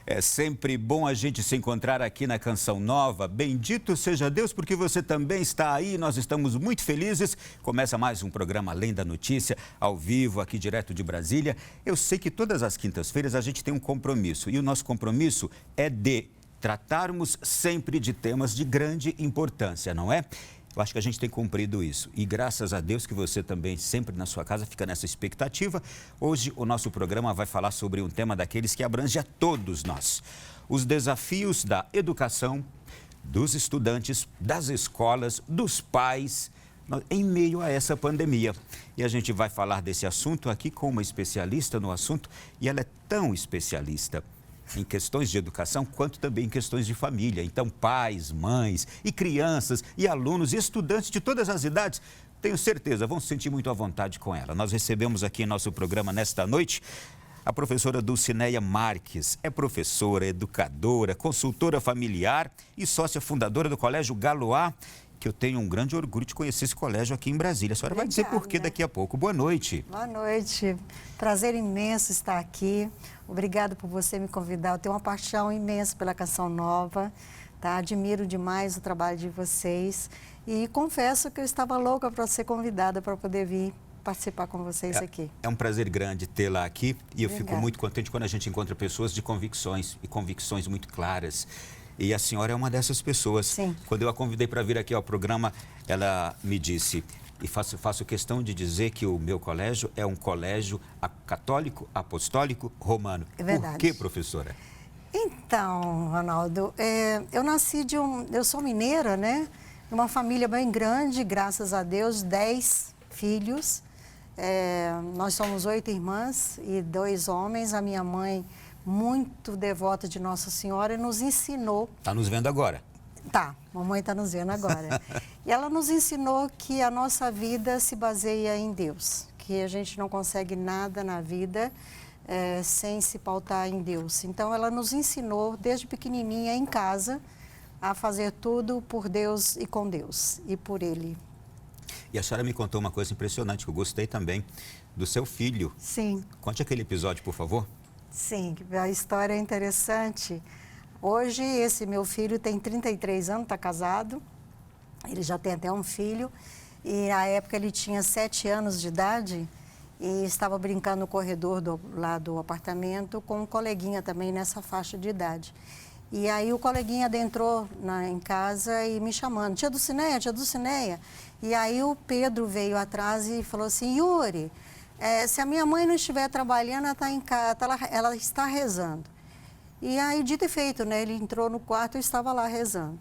É sempre bom a gente se encontrar aqui na Canção Nova. Bendito seja Deus, porque você também está aí. Nós estamos muito felizes. Começa mais um programa Além da Notícia, ao vivo, aqui direto de Brasília. Eu sei que todas as quintas-feiras a gente tem um compromisso. E o nosso compromisso é de tratarmos sempre de temas de grande importância, não é? Eu acho que a gente tem cumprido isso. E graças a Deus que você também, sempre na sua casa, fica nessa expectativa. Hoje o nosso programa vai falar sobre um tema daqueles que abrange a todos nós. Os desafios da educação, dos estudantes, das escolas, dos pais, em meio a essa pandemia. E a gente vai falar desse assunto aqui com uma especialista no assunto. E ela é tão especialista em questões de educação, quanto também em questões de família. Então, pais, mães e crianças e alunos e estudantes de todas as idades, tenho certeza, vão se sentir muito à vontade com ela. Nós recebemos aqui em nosso programa nesta noite a professora Dulcineia Marques. É professora, educadora, consultora familiar e sócia fundadora do Colégio Galois, que eu tenho um grande orgulho de conhecer esse colégio aqui em Brasília. A senhora vai dizer por quê daqui a pouco. Boa noite. Boa noite. Prazer imenso estar aqui. Obrigada por você me convidar. Eu tenho uma paixão imensa pela Canção Nova, tá? Admiro demais o trabalho de vocês e confesso que eu estava louca para ser convidada para poder vir participar com vocês aqui. É um prazer grande tê-la aqui e eu fico muito contente quando a gente encontra pessoas de convicções e convicções muito claras. E a senhora é uma dessas pessoas. Sim. Quando eu a convidei para vir aqui ao programa, ela me disse, e faço questão de dizer que o meu colégio é um colégio católico, apostólico, romano. É verdade. Por quê, professora? Então, Ronaldo, eu sou mineira, né? De uma família bem grande, graças a Deus, 10 filhos. Nós somos 8 irmãs e 2 homens. A minha mãe, muito devota de Nossa Senhora, nos ensinou... Está nos vendo agora? Tá, mamãe está nos vendo agora. E ela nos ensinou que a nossa vida se baseia em Deus, que a gente não consegue nada na vida sem se pautar em Deus. Então, ela nos ensinou, desde pequenininha, em casa, a fazer tudo por Deus e com Deus, e por Ele. E a senhora me contou uma coisa impressionante, que eu gostei também, do seu filho. Sim. Conte aquele episódio, por favor. Sim, a história é interessante. Hoje, esse meu filho tem 33 anos, está casado, ele já tem até um filho, e na época ele tinha 7 anos de idade e estava brincando no corredor lá do apartamento com um coleguinha também nessa faixa de idade. E aí o coleguinha adentrou em casa e me chamando, tia Dulcineia, tia Dulcineia. E aí o Pedro veio atrás e falou assim, Yuri, se a minha mãe não estiver trabalhando, ela está em casa, ela está rezando. E aí, dito e feito, né? Ele entrou no quarto e eu estava lá rezando.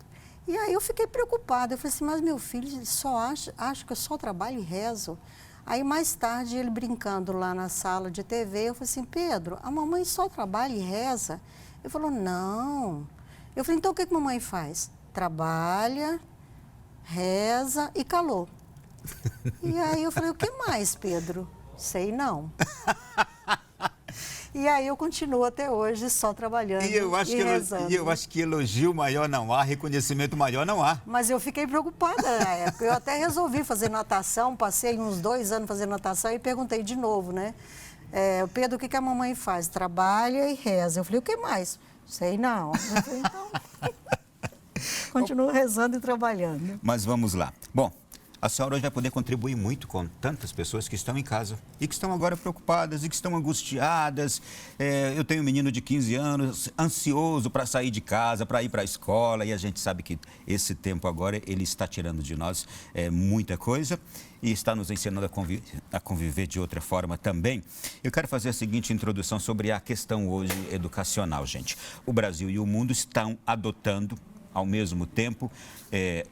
E aí eu fiquei preocupada. Eu falei assim, mas meu filho só acha que eu só trabalho e rezo. Aí mais tarde, ele brincando lá na sala de TV, eu falei assim, Pedro, a mamãe só trabalha e reza? Ele falou, não. Eu falei, então o que a mamãe faz? Trabalha, reza e calou. E aí eu falei, o que mais, Pedro? Sei não. E aí eu continuo até hoje só trabalhando e rezando. E eu acho que elogio maior não há, reconhecimento maior não há. Mas eu fiquei preocupada na época. Eu até resolvi fazer natação, passei uns 2 anos fazendo natação e perguntei de novo, né? Pedro, o que a mamãe faz? Trabalha e reza. Eu falei, o que mais? Sei não. Eu falei, então, continuo rezando e trabalhando. Mas vamos lá. Bom, a senhora hoje vai poder contribuir muito com tantas pessoas que estão em casa e que estão agora preocupadas e que estão angustiadas. Eu tenho um menino de 15 anos, ansioso para sair de casa, para ir para a escola, e a gente sabe que esse tempo agora ele está tirando de nós muita coisa e está nos ensinando a conviver de outra forma também. Eu quero fazer a seguinte introdução sobre a questão hoje educacional, gente. O Brasil e o mundo estão adotando, ao mesmo tempo,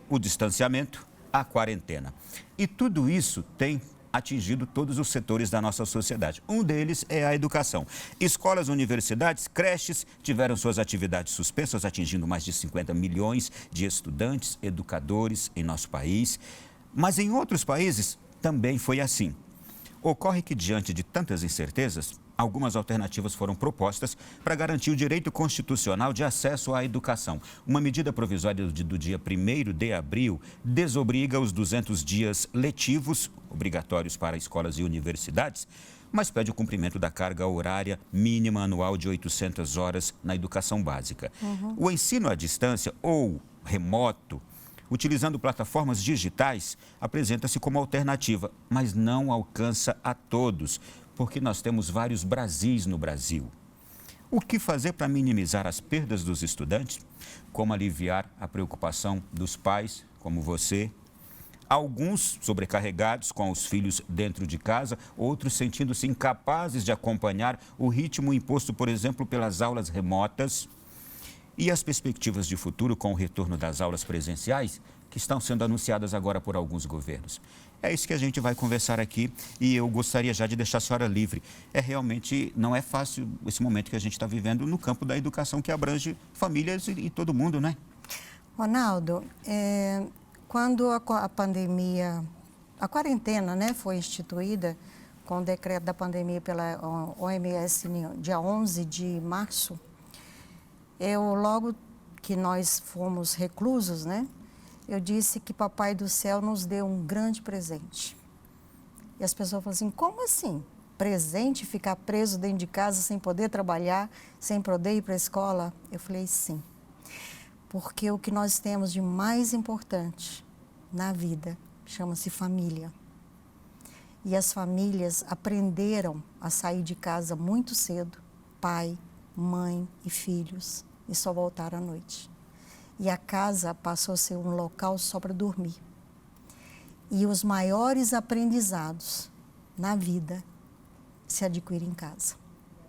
o distanciamento, a quarentena. E tudo isso tem atingido todos os setores da nossa sociedade. Um deles é a educação. Escolas, universidades, creches tiveram suas atividades suspensas, atingindo mais de 50 milhões de estudantes, educadores em nosso país. Mas em outros países também foi assim. Ocorre que, diante de tantas incertezas, algumas alternativas foram propostas para garantir o direito constitucional de acesso à educação. Uma medida provisória do dia 1º de abril desobriga os 200 dias letivos, obrigatórios para escolas e universidades, mas pede o cumprimento da carga horária mínima anual de 800 horas na educação básica. O ensino à distância ou remoto, utilizando plataformas digitais, apresenta-se como alternativa, mas não alcança a todos, porque nós temos vários Brasis no Brasil. O que fazer para minimizar as perdas dos estudantes? Como aliviar a preocupação dos pais, como você? Alguns sobrecarregados com os filhos dentro de casa, outros sentindo-se incapazes de acompanhar o ritmo imposto, por exemplo, pelas aulas remotas. E as perspectivas de futuro com o retorno das aulas presenciais, que estão sendo anunciadas agora por alguns governos. É isso que a gente vai conversar aqui e eu gostaria já de deixar a senhora livre. Realmente não é fácil esse momento que a gente está vivendo no campo da educação, que abrange famílias e todo mundo, né? Ronaldo, quando a pandemia, a quarentena, né, foi instituída com o decreto da pandemia pela OMS, dia 11 de março, logo que nós fomos reclusos, né, eu disse que Papai do Céu nos deu um grande presente. E as pessoas falam assim, como assim? Presente, ficar preso dentro de casa sem poder trabalhar, sem poder ir para a escola? Eu falei, sim. Porque o que nós temos de mais importante na vida chama-se família. E as famílias aprenderam a sair de casa muito cedo, pai, mãe e filhos, e só voltaram à noite. E a casa passou a ser um local só para dormir. E os maiores aprendizados na vida se adquirem em casa.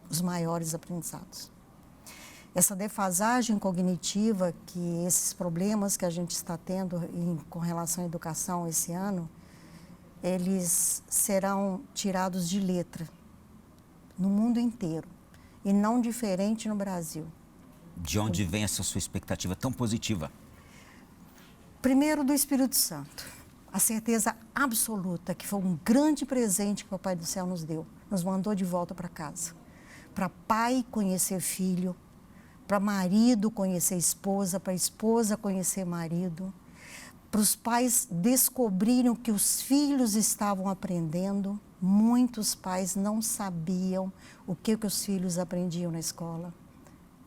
Os maiores aprendizados. Essa defasagem cognitiva, que esses problemas que a gente está tendo com relação à educação esse ano, eles serão tirados de letra no mundo inteiro e não diferente no Brasil. De onde vem essa sua expectativa tão positiva? Primeiro, do Espírito Santo. A certeza absoluta que foi um grande presente que o Papai do Céu nos deu. Nos mandou de volta para casa. Para pai conhecer filho, para marido conhecer esposa, para esposa conhecer marido, para os pais descobrirem o que os filhos estavam aprendendo. Muitos pais não sabiam o que os filhos aprendiam na escola,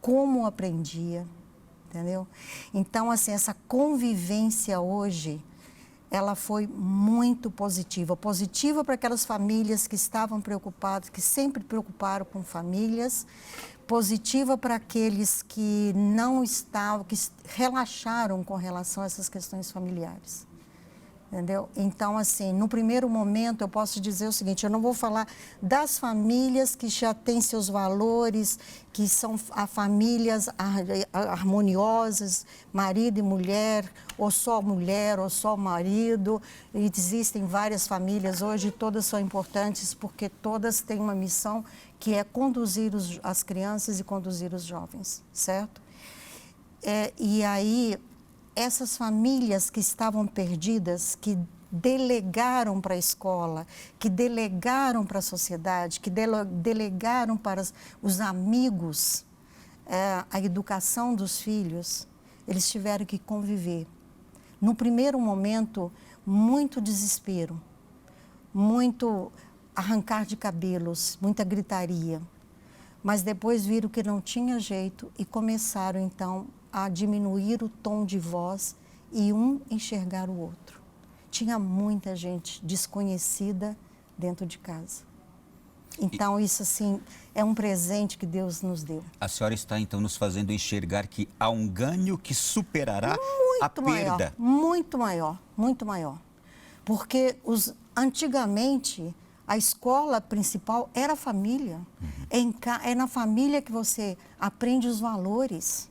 como aprendia, entendeu? Então, assim, essa convivência hoje, ela foi muito positiva. Positiva para aquelas famílias que estavam preocupadas, que sempre preocuparam com famílias. Positiva para aqueles que não estavam, que relaxaram com relação a essas questões familiares. Entendeu? Então, assim, no primeiro momento eu posso dizer o seguinte, eu não vou falar das famílias que já têm seus valores, que são famílias harmoniosas, marido e mulher, ou só marido. E existem várias famílias hoje, todas são importantes porque todas têm uma missão que é conduzir as crianças e conduzir os jovens, certo? E aí, essas famílias que estavam perdidas, que delegaram para a escola, que delegaram para a sociedade, que delegaram para os amigos a educação dos filhos, eles tiveram que conviver. No primeiro momento, muito desespero, muito arrancar de cabelos, muita gritaria. Mas depois viram que não tinha jeito e começaram, então, a diminuir o tom de voz e um enxergar o outro. Tinha muita gente desconhecida dentro de casa. Então, isso, assim, é um presente que Deus nos deu. A senhora está, então, nos fazendo enxergar que há um ganho que superará a perda. Muito maior, muito maior. Porque antigamente, a escola principal era a família. É na família que você aprende os valores.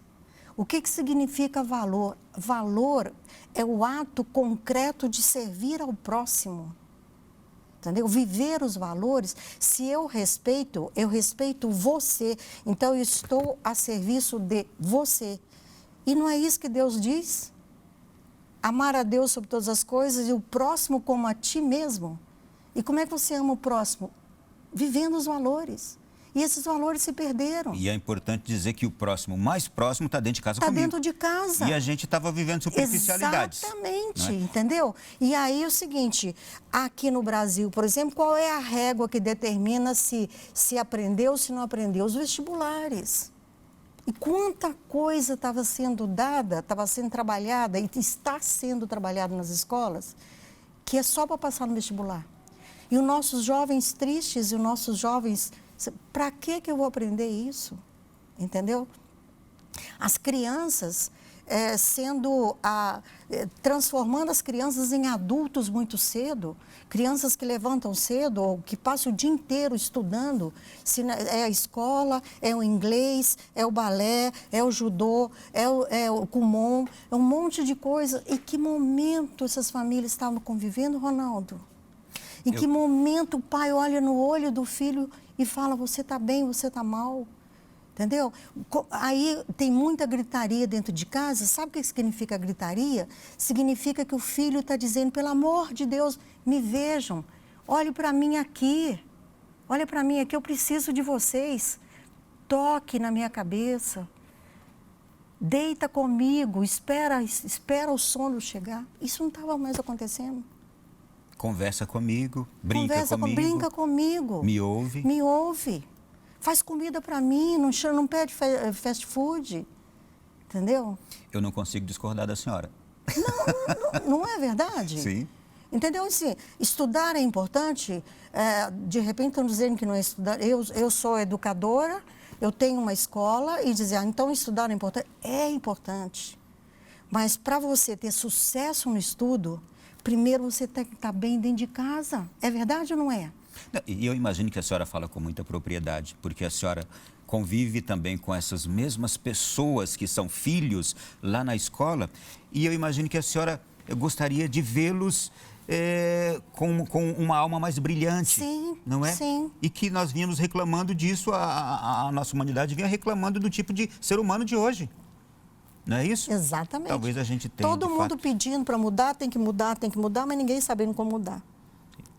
O que significa valor? Valor é o ato concreto de servir ao próximo. Entendeu? Viver os valores. Se eu respeito você. Então, eu estou a serviço de você. E não é isso que Deus diz? Amar a Deus sobre todas as coisas e o próximo como a ti mesmo. E como é que você ama o próximo? Vivendo os valores. E esses valores se perderam. E é importante dizer que o próximo, mais próximo, está dentro de casa Está comigo. dentro de casa. E a gente estava vivendo superficialidades. Exatamente, entendeu? E aí o seguinte, aqui no Brasil, por exemplo, qual é a régua que determina se aprendeu ou se não aprendeu? Os vestibulares. E quanta coisa estava sendo dada, estava sendo trabalhada e está sendo trabalhada nas escolas, que é só para passar no vestibular. E os nossos jovens tristes e os nossos jovens... Para que eu vou aprender isso? Entendeu? As crianças transformando as crianças em adultos muito cedo, crianças que levantam cedo ou que passam o dia inteiro estudando, se é a escola, é o inglês, é o balé, é o judô, é o kumon, é um monte de coisa. Em que momento essas famílias estavam convivendo, Ronaldo? Em que momento o pai olha no olho do filho e fala, você está bem, você está mal? Entendeu? Aí tem muita gritaria dentro de casa. Sabe o que significa gritaria? Significa que o filho está dizendo, pelo amor de Deus, me vejam. Olhe para mim aqui. Olha para mim aqui, eu preciso de vocês. Toque na minha cabeça. Deita comigo, espera o sono chegar. Isso não estava mais acontecendo. Conversa comigo, brinca comigo. Me ouve. Me ouve. Faz comida para mim, não pede fast food. Entendeu? Eu não consigo discordar da senhora. Não é verdade? Sim. Entendeu? Assim, estudar é importante. De repente estão dizendo que não é estudar. Eu sou educadora, eu tenho uma escola e dizer, então estudar é importante. É importante. Mas para você ter sucesso no estudo, primeiro você tem que estar bem dentro de casa. É verdade ou não é? E eu imagino que a senhora fala com muita propriedade, porque a senhora convive também com essas mesmas pessoas que são filhos lá na escola. E eu imagino que a senhora gostaria de vê-los com uma alma mais brilhante. Sim, não é? Sim. E que nós vínhamos reclamando disso, a nossa humanidade vinha reclamando do tipo de ser humano de hoje. Não é isso? Exatamente. Talvez a gente tenha, todo mundo pedindo para mudar, tem que mudar, mas ninguém sabendo como mudar.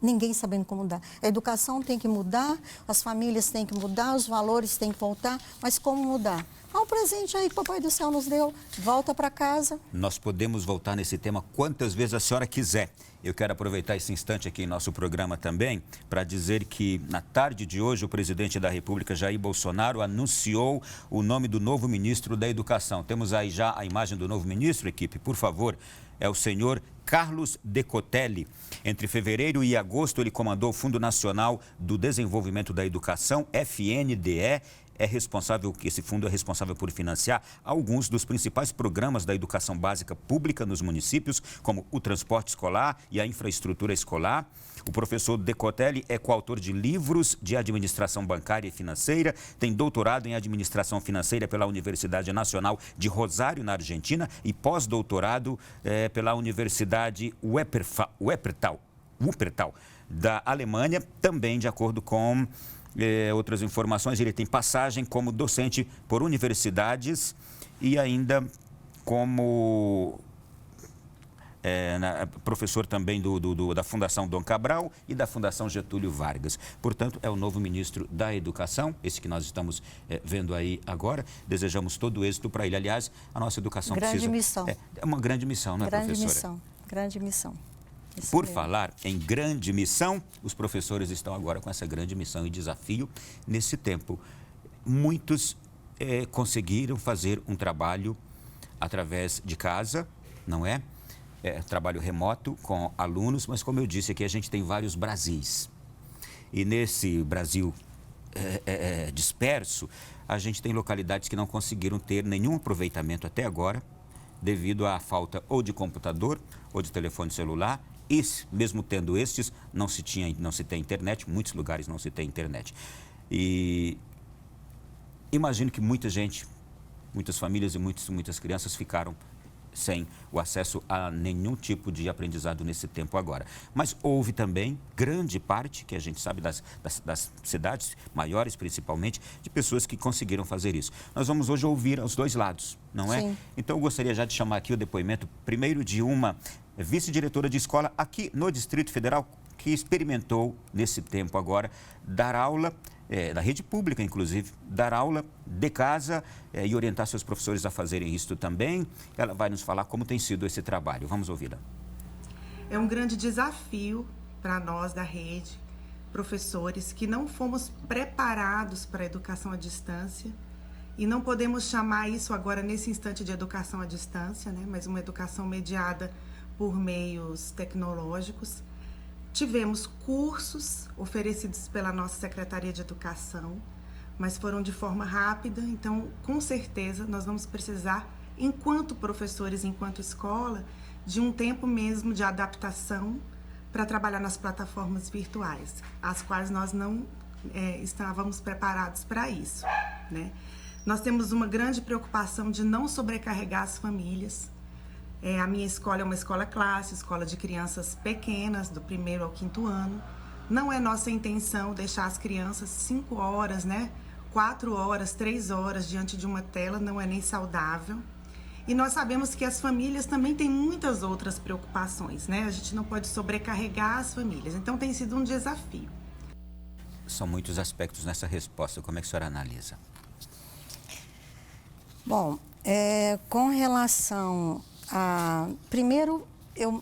Ninguém sabendo como mudar. A educação tem que mudar, as famílias têm que mudar, os valores têm que voltar, mas como mudar? Olha o presente aí que o Papai do Céu nos deu. Volta para casa. Nós podemos voltar nesse tema quantas vezes a senhora quiser. Eu quero aproveitar esse instante aqui em nosso programa também para dizer que na tarde de hoje o presidente da República, Jair Bolsonaro, anunciou o nome do novo ministro da Educação. Temos aí já a imagem do novo ministro, equipe, por favor. É o senhor Carlos Decotelli. Entre fevereiro e agosto, ele comandou o Fundo Nacional do Desenvolvimento da Educação, FNDE. Esse fundo é responsável por financiar alguns dos principais programas da educação básica pública nos municípios, como o transporte escolar e a infraestrutura escolar. O professor Decotelli é coautor de livros de administração bancária e financeira, tem doutorado em administração financeira pela Universidade Nacional de Rosário, na Argentina, e pós-doutorado pela Universidade Wuppertal, da Alemanha, também de acordo com outras informações. Ele tem passagem como docente por universidades e ainda como professor também da Fundação Dom Cabral e da Fundação Getúlio Vargas. Portanto, é o novo ministro da Educação, esse que nós estamos vendo aí agora. Desejamos todo êxito para ele. Aliás, a nossa educação grande missão. É uma grande missão, não é, professora? Grande missão. Por falar em grande missão, os professores estão agora com essa grande missão e desafio nesse tempo. Muitos conseguiram fazer um trabalho através de casa, não é? Trabalho remoto com alunos, mas como eu disse aqui, a gente tem vários Brasis. E nesse Brasil disperso, a gente tem localidades que não conseguiram ter nenhum aproveitamento até agora, devido à falta ou de computador ou de telefone celular. E mesmo tendo estes, não se tem internet, muitos lugares não se tem internet. E imagino que muita gente, muitas famílias e muitas crianças ficaram sem o acesso a nenhum tipo de aprendizado nesse tempo agora. Mas houve também grande parte, que a gente sabe das cidades maiores principalmente, de pessoas que conseguiram fazer isso. Nós vamos hoje ouvir os dois lados, não é? Sim. Então eu gostaria já de chamar aqui o depoimento, primeiro de uma vice-diretora de escola aqui no Distrito Federal, que experimentou nesse tempo agora dar aula da rede pública, inclusive, dar aula de casa e orientar seus professores a fazerem isso também. Ela vai nos falar como tem sido esse trabalho. Vamos ouvi-la. É um grande desafio para nós da rede, professores, que não fomos preparados para a educação à distância. E não podemos chamar isso agora, nesse instante, de educação à distância, né? Mas uma educação mediada por meios tecnológicos. Tivemos cursos oferecidos pela nossa Secretaria de Educação, mas foram de forma rápida, então, com certeza, nós vamos precisar, enquanto professores, enquanto escola, de um tempo mesmo de adaptação para trabalhar nas plataformas virtuais, as quais nós não estávamos preparados para isso, né? Nós temos uma grande preocupação de não sobrecarregar as famílias. A minha escola é uma escola classe, escola de crianças pequenas, do 1º ao 5º ano. Não é nossa intenção deixar as crianças 5 horas, né? 4 horas, 3 horas diante de uma tela, não é nem saudável. E nós sabemos que as famílias também têm muitas outras preocupações, né? A gente não pode sobrecarregar as famílias, então tem sido um desafio. São muitos aspectos nessa resposta, como é que a senhora analisa? Bom, com relação a... Primeiro,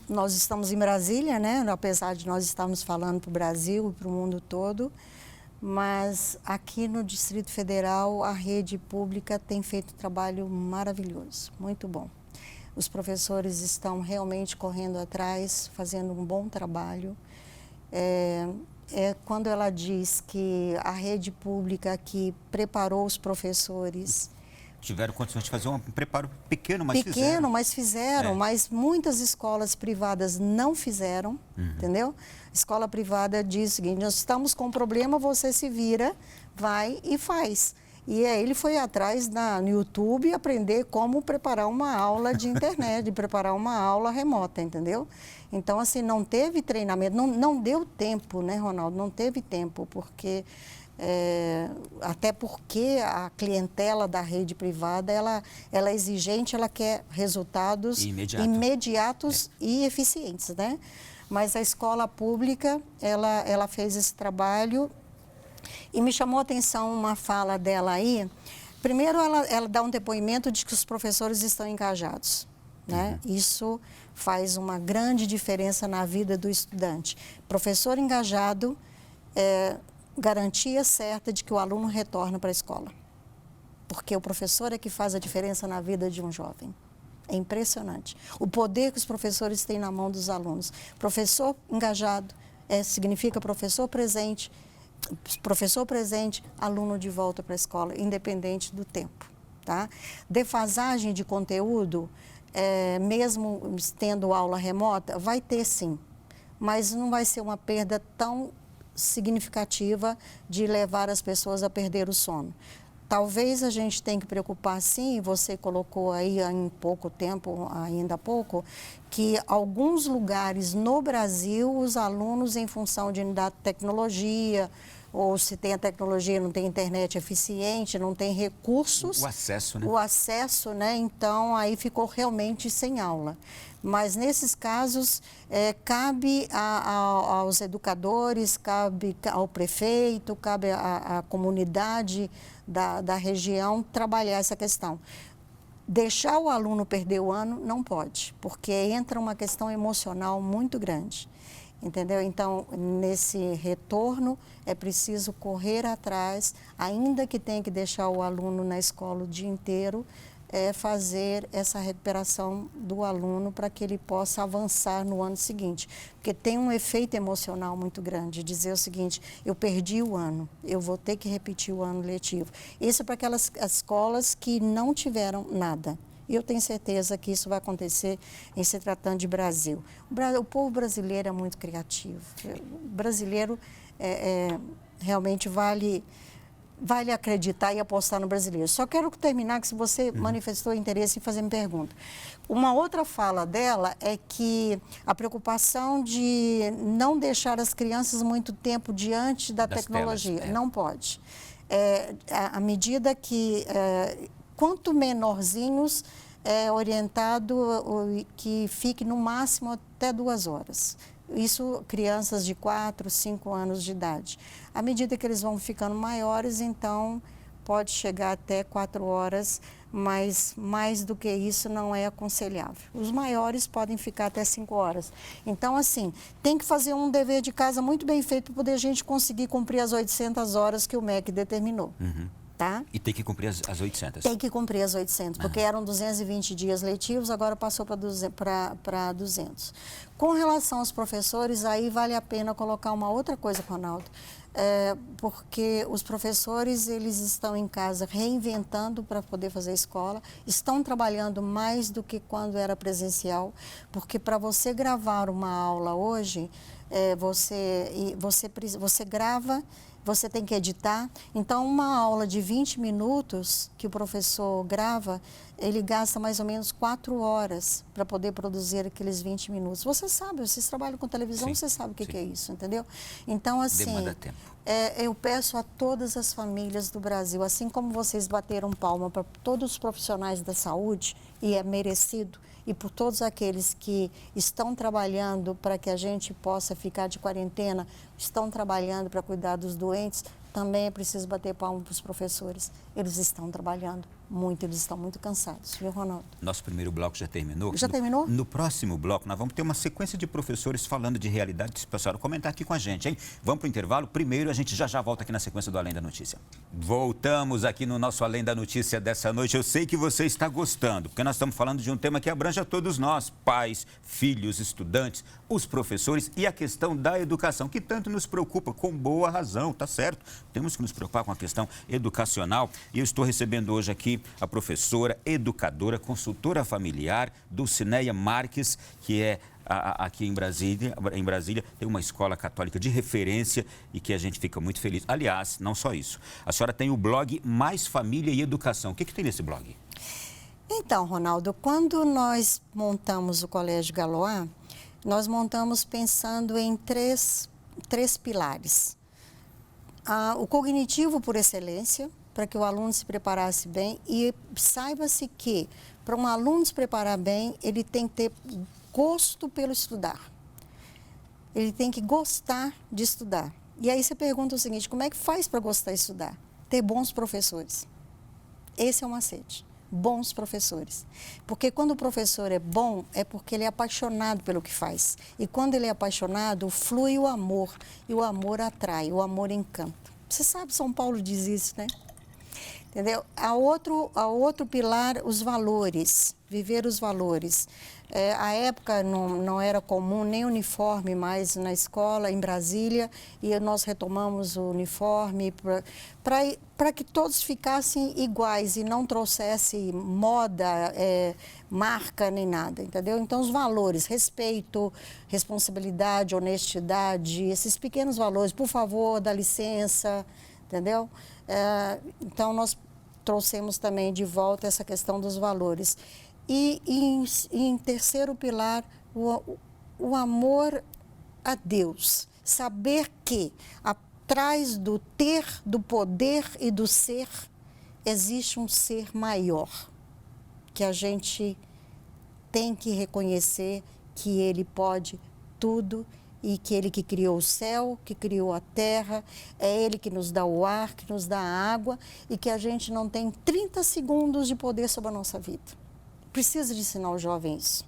nós estamos em Brasília, né? Apesar de nós estarmos falando para o Brasil e para o mundo todo, mas aqui no Distrito Federal a rede pública tem feito um trabalho maravilhoso, muito bom. Os professores estão realmente correndo atrás, fazendo um bom trabalho. Quando ela diz que a rede pública aqui preparou os professores... Tiveram condições de fazer um preparo pequeno, mas fizeram. Pequeno, mas fizeram, mas muitas escolas privadas não fizeram, entendeu? Escola privada diz o seguinte, nós estamos com um problema, você se vira, vai e faz. E ele foi atrás no YouTube aprender como preparar uma aula de internet, de preparar uma aula remota, entendeu? Então, assim, não teve treinamento, não deu tempo, né, Ronaldo? Não teve tempo, porque... até porque a clientela da rede privada, ela é exigente, ela quer resultados imediatos e eficientes, né? Mas a escola pública, ela fez esse trabalho e me chamou a atenção uma fala dela aí. Primeiro, ela dá um depoimento de que os professores estão engajados, né? Isso faz uma grande diferença na vida do estudante. Professor engajado garantia certa de que o aluno retorna para a escola. Porque o professor é que faz a diferença na vida de um jovem. É impressionante. O poder que os professores têm na mão dos alunos. Professor engajado significa professor presente, aluno de volta para a escola, independente do tempo. Tá? Defasagem de conteúdo, mesmo tendo aula remota, vai ter sim, mas não vai ser uma perda tão significativa de levar as pessoas a perder o sono. Talvez a gente tenha que preocupar, sim, você colocou aí em pouco tempo, ainda há pouco, que alguns lugares no Brasil, os alunos, em função de tecnologia, ou se tem a tecnologia, não tem internet eficiente, não tem recursos. O acesso, né? O acesso, né? Então, aí ficou realmente sem aula. Mas, nesses casos, cabe aos educadores, cabe ao prefeito, cabe à comunidade da região trabalhar essa questão. Deixar o aluno perder o ano não pode, porque entra uma questão emocional muito grande. Entendeu? Então, nesse retorno, é preciso correr atrás, ainda que tenha que deixar o aluno na escola o dia inteiro, fazer essa recuperação do aluno para que ele possa avançar no ano seguinte. Porque tem um efeito emocional muito grande, dizer o seguinte, eu perdi o ano, eu vou ter que repetir o ano letivo. Isso é para aquelas escolas que não tiveram nada. E eu tenho certeza que isso vai acontecer em se tratando de Brasil. O povo brasileiro é muito criativo. O brasileiro realmente vale acreditar e apostar no brasileiro. Só quero terminar que se você manifestou interesse em fazer uma pergunta. Uma outra fala dela é que a preocupação de não deixar as crianças muito tempo diante da tecnologia. Telas, não pode. À medida que... quanto menorzinhos, orientado que fique no máximo até 2 horas. Isso, crianças de 4, 5 anos de idade. À medida que eles vão ficando maiores, então, pode chegar até 4 horas, mas mais do que isso não é aconselhável. Os maiores podem ficar até 5 horas. Então, assim, tem que fazer um dever de casa muito bem feito para poder a gente conseguir cumprir as 800 horas que o MEC determinou. Tá? E tem que cumprir as 800? Tem que cumprir as 800, porque eram 220 dias letivos, agora passou para 200. Com relação aos professores, aí vale a pena colocar uma outra coisa, Ronaldo, porque os professores, eles estão em casa reinventando para poder fazer escola, estão trabalhando mais do que quando era presencial, porque para você gravar uma aula hoje, você grava, você tem que editar. Então, uma aula de 20 minutos que o professor grava, ele gasta mais ou menos 4 horas para poder produzir aqueles 20 minutos. Você sabe, vocês trabalham com televisão, sim, você sabe o que sim. é isso, entendeu? Então, assim, demanda tempo. Eu peço a todas as famílias do Brasil, assim como vocês bateram palma para todos os profissionais da saúde, e é merecido, e por todos aqueles que estão trabalhando para que a gente possa ficar de quarentena, estão trabalhando para cuidar dos doentes, também é preciso bater palma para os professores. Eles estão trabalhando muito, eles estão muito cansados, viu, Ronaldo? Nosso primeiro bloco já terminou. Já terminou? No próximo bloco, nós vamos ter uma sequência de professores falando de realidade. Pessoal, comentar aqui com a gente, hein? Vamos para o intervalo. Primeiro, a gente já volta aqui na sequência do Além da Notícia. Voltamos aqui no nosso Além da Notícia dessa noite. Eu sei que você está gostando, porque nós estamos falando de um tema que abrange a todos nós, pais, filhos, estudantes, os professores e a questão da educação, que tanto nos preocupa, com boa razão, tá certo? Temos que nos preocupar com a questão educacional. E eu estou recebendo hoje aqui a professora, educadora, consultora familiar, Dulcineia Marques, que é aqui em Brasília, tem uma escola católica de referência e que a gente fica muito feliz. Aliás, não só isso, a senhora tem o blog Mais Família e Educação. O que tem nesse blog? Então, Ronaldo, quando nós montamos o Colégio Galois, nós montamos pensando em três pilares. O cognitivo por excelência, para que o aluno se preparasse bem, e saiba-se que, para um aluno se preparar bem, ele tem que ter gosto pelo estudar. Ele tem que gostar de estudar. E aí você pergunta o seguinte, como é que faz para gostar de estudar? Ter bons professores. Esse é o macete. Bons professores. Porque quando o professor é bom, é porque ele é apaixonado pelo que faz. E quando ele é apaixonado, flui o amor. E o amor atrai, o amor encanta. Você sabe, São Paulo diz isso, né? Entendeu? A outro pilar, os valores, viver os valores. A época não era comum nem uniforme mais na escola, em Brasília, e nós retomamos o uniforme para que todos ficassem iguais e não trouxesse moda, marca nem nada, entendeu? Então, os valores, respeito, responsabilidade, honestidade, esses pequenos valores, por favor, dá licença, entendeu? Então, nós trouxemos também de volta essa questão dos valores. E em terceiro pilar, o amor a Deus. Saber que atrás do ter, do poder e do ser, existe um ser maior, que a gente tem que reconhecer que ele pode tudo e que ele que criou o céu, que criou a terra, é ele que nos dá o ar, que nos dá a água e que a gente não tem 30 segundos de poder sobre a nossa vida. Preciso de ensinar os jovens isso.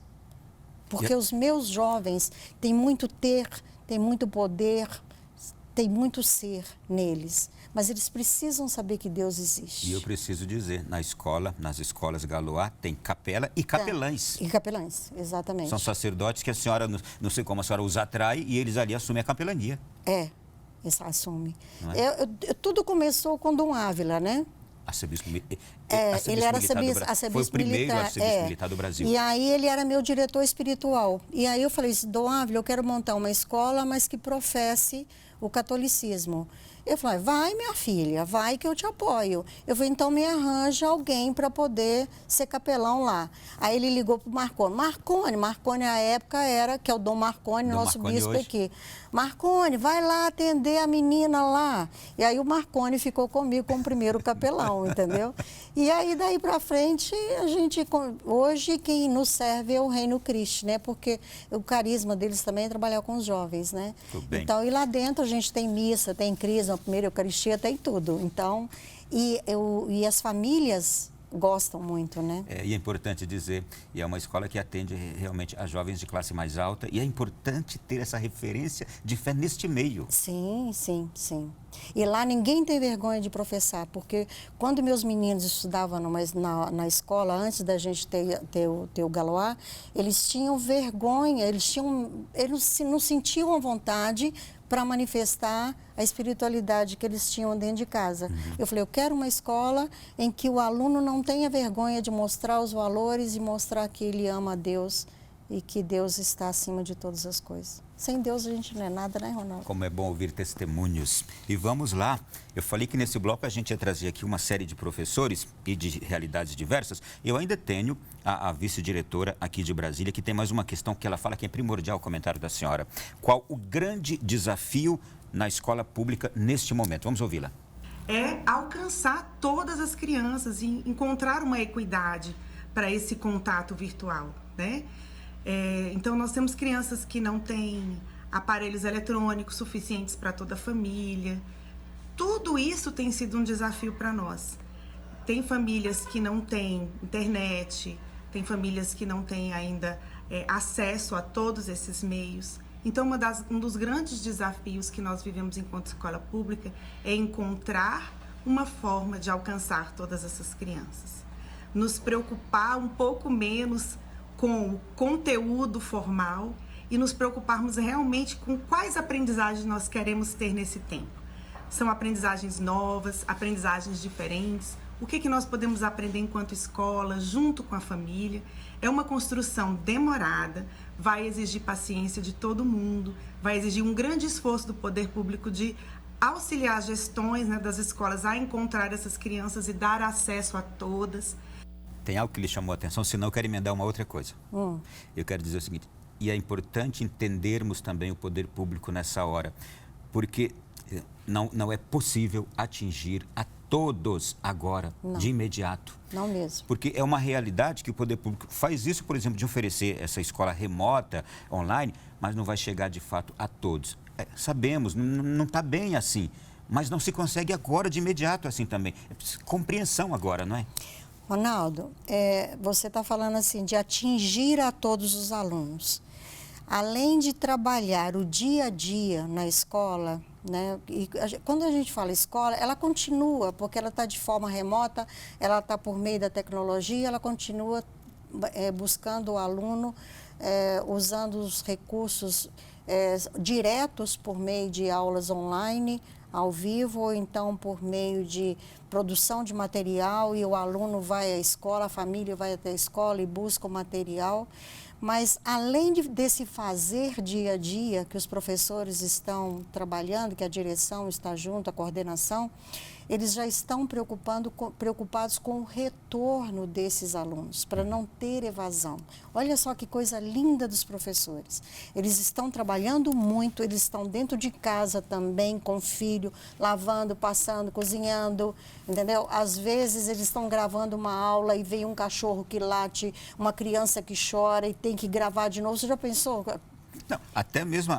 Porque os meus jovens têm muito ter, têm muito poder, têm muito ser neles. Mas eles precisam saber que Deus existe. E eu preciso dizer, nas escolas Galois, tem capela e capelães. E capelães, exatamente. São sacerdotes que a senhora, não sei como a senhora os atrai, e eles ali assumem a capelania. Eles assumem. É? Tudo começou com Dom Ávila, né? Ele era foi o primeiro arcebispo militar do Brasil. E aí ele era meu diretor espiritual. E aí eu falei assim, Dom Ávila, eu quero montar uma escola, mas que professe o catolicismo. Eu falei, vai minha filha, vai que eu te apoio. Eu falei, então me arranja alguém para poder ser capelão lá. Aí ele ligou para o Marconi. Marconi, à época, que é o Dom Marconi, nosso bispo aqui. Marcone, vai lá atender a menina lá. E aí o Marcone ficou comigo como primeiro capelão, entendeu? E aí daí para frente, a gente, hoje quem nos serve é o Reino Cristo, né? Porque o carisma deles também é trabalhar com os jovens, né? Tudo bem. Então, e lá dentro a gente tem missa, tem crisma, primeira Eucaristia, tem tudo. Então, e as famílias gostam muito, né? E é importante dizer, e é uma escola que atende realmente a jovens de classe mais alta, e é importante ter essa referência de fé neste meio. Sim, sim, sim. E lá ninguém tem vergonha de professar, porque quando meus meninos estudavam na escola, antes da gente ter o Galois, eles tinham vergonha, eles não sentiam a vontade para manifestar a espiritualidade que eles tinham dentro de casa. Eu falei, eu quero uma escola em que o aluno não tenha vergonha de mostrar os valores e mostrar que ele ama a Deus e que Deus está acima de todas as coisas. Sem Deus a gente não é nada, né, Ronaldo? Como é bom ouvir testemunhos. E vamos lá. Eu falei que nesse bloco a gente ia trazer aqui uma série de professores e de realidades diversas. Eu ainda tenho a vice-diretora aqui de Brasília, que tem mais uma questão que ela fala que é primordial, o comentário da senhora. Qual o grande desafio na escola pública neste momento? Vamos ouvi-la. É alcançar todas as crianças e encontrar uma equidade para esse contato virtual, né? Então, nós temos crianças que não têm aparelhos eletrônicos suficientes para toda a família. Tudo isso tem sido um desafio para nós. Tem famílias que não têm internet, tem famílias que não têm ainda acesso a todos esses meios. Então, um dos grandes desafios que nós vivemos enquanto escola pública é encontrar uma forma de alcançar todas essas crianças. Nos preocupar um pouco menos com o conteúdo formal e nos preocuparmos realmente com quais aprendizagens nós queremos ter nesse tempo. São aprendizagens novas, aprendizagens diferentes. O que nós podemos aprender enquanto escola, junto com a família. É uma construção demorada, vai exigir paciência de todo mundo, vai exigir um grande esforço do poder público de auxiliar as gestões, né, das escolas a encontrar essas crianças e dar acesso a todas. Tem algo que lhe chamou a atenção, senão eu quero emendar uma outra coisa. Eu quero dizer o seguinte, e é importante entendermos também o poder público nessa hora, porque não é possível atingir a todos agora, de imediato. Não mesmo. Porque é uma realidade que o poder público faz isso, por exemplo, de oferecer essa escola remota, online, mas não vai chegar de fato a todos. Sabemos, não está bem assim, mas não se consegue agora de imediato assim também. É compreensão agora, não é? Ronaldo, você está falando assim de atingir a todos os alunos. Além de trabalhar o dia a dia na escola, né? E quando a gente fala escola, ela continua, porque ela está de forma remota, ela está por meio da tecnologia, ela continua buscando o aluno, usando os recursos diretos por meio de aulas online, ao vivo, ou então por meio de produção de material, e o aluno vai à escola, a família vai até a escola e busca o material. Mas, além desse fazer dia a dia que os professores estão trabalhando, que a direção está junto, a coordenação, eles já estão preocupados com o retorno desses alunos, para não ter evasão. Olha só que coisa linda dos professores. Eles estão trabalhando muito, eles estão dentro de casa também, com o filho, lavando, passando, cozinhando, entendeu? Às vezes eles estão gravando uma aula e vem um cachorro que late, uma criança que chora e tem que gravar de novo. Você já pensou? Não, até mesmo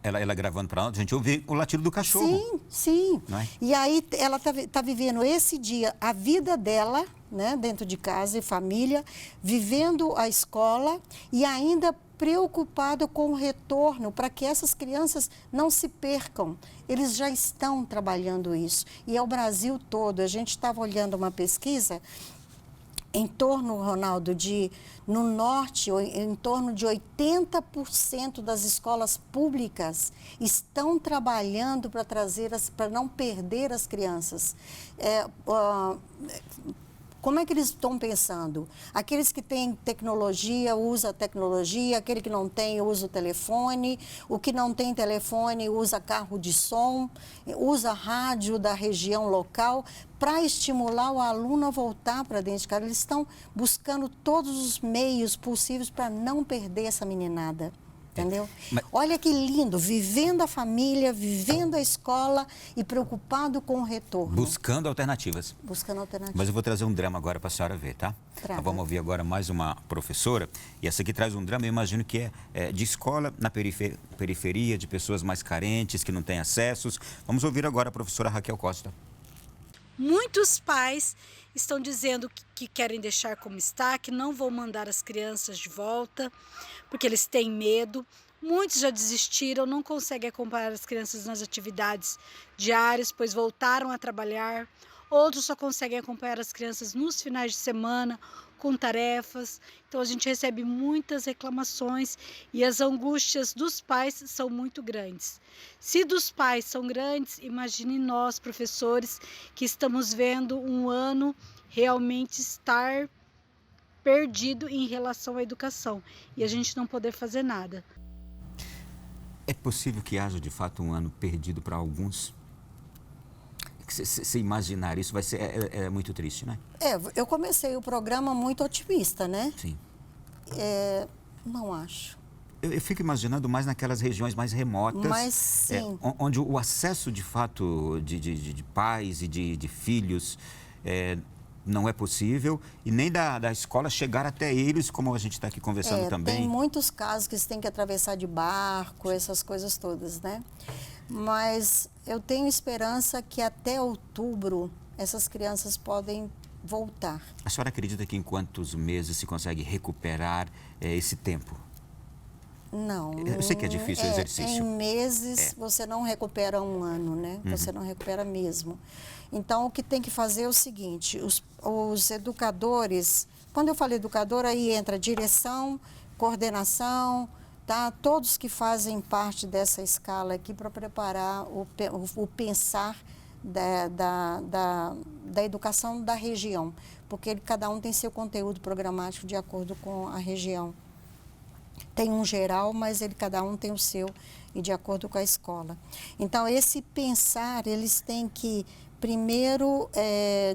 ela gravando para nós, a gente ouve o latido do cachorro. Sim, sim. Não é? E aí ela tá vivendo esse dia, a vida dela, né, dentro de casa e família, vivendo a escola e ainda preocupado com o retorno para que essas crianças não se percam. Eles já estão trabalhando isso. E é o Brasil todo. A gente estava olhando uma pesquisa em torno, Ronaldo, no norte, em torno de 80% das escolas públicas estão trabalhando para não perder as crianças. Como é que eles estão pensando? Aqueles que têm tecnologia, usa a tecnologia, aquele que não tem, usa o telefone, o que não tem telefone, usa carro de som, usa rádio da região local, para estimular o aluno a voltar para dentro de casa. Eles estão buscando todos os meios possíveis para não perder essa meninada. Entendeu? Olha que lindo, vivendo a família, vivendo a escola e preocupado com o retorno. Buscando alternativas. Buscando alternativas. Mas eu vou trazer um drama agora para a senhora ver, tá? Traga. Vamos ouvir agora mais uma professora. E essa aqui traz um drama, eu imagino que é de escola na periferia, de pessoas mais carentes, que não têm acessos. Vamos ouvir agora a professora Raquel Costa. Muitos pais estão dizendo que querem deixar como está, que não vão mandar as crianças de volta, porque eles têm medo. Muitos já desistiram, não conseguem acompanhar as crianças nas atividades diárias, pois voltaram a trabalhar. Outros só conseguem acompanhar as crianças nos finais de semana, com tarefas. Então a gente recebe muitas reclamações e as angústias dos pais são muito grandes. Se dos pais são grandes, imagine nós, professores, que estamos vendo um ano realmente estar perdido em relação à educação e a gente não poder fazer nada. É possível que haja, de fato, um ano perdido para alguns? Se imaginar isso vai ser muito triste, né? Eu comecei o programa muito otimista, né? Sim. Não acho. Eu fico imaginando mais naquelas regiões mais remotas. Mas sim. Onde o acesso, de fato, de pais e de filhos não é possível. E nem da escola chegar até eles, como a gente está aqui conversando também. Tem muitos casos que você tem que atravessar de barco, essas coisas todas, né? Mas eu tenho esperança que até outubro essas crianças podem voltar. A senhora acredita que em quantos meses se consegue recuperar esse tempo? Não. Eu sei que é difícil o exercício. Em meses você não recupera um ano, né? Você não recupera mesmo. Então, o que tem que fazer é o seguinte, os educadores, quando eu falo educador, aí entra direção, coordenação, tá? Todos que fazem parte dessa escala aqui para preparar o pensar da educação da região, porque cada um tem seu conteúdo programático de acordo com a região. Tem um geral, mas cada um tem o seu e de acordo com a escola. Então, esse pensar, eles têm que, primeiro,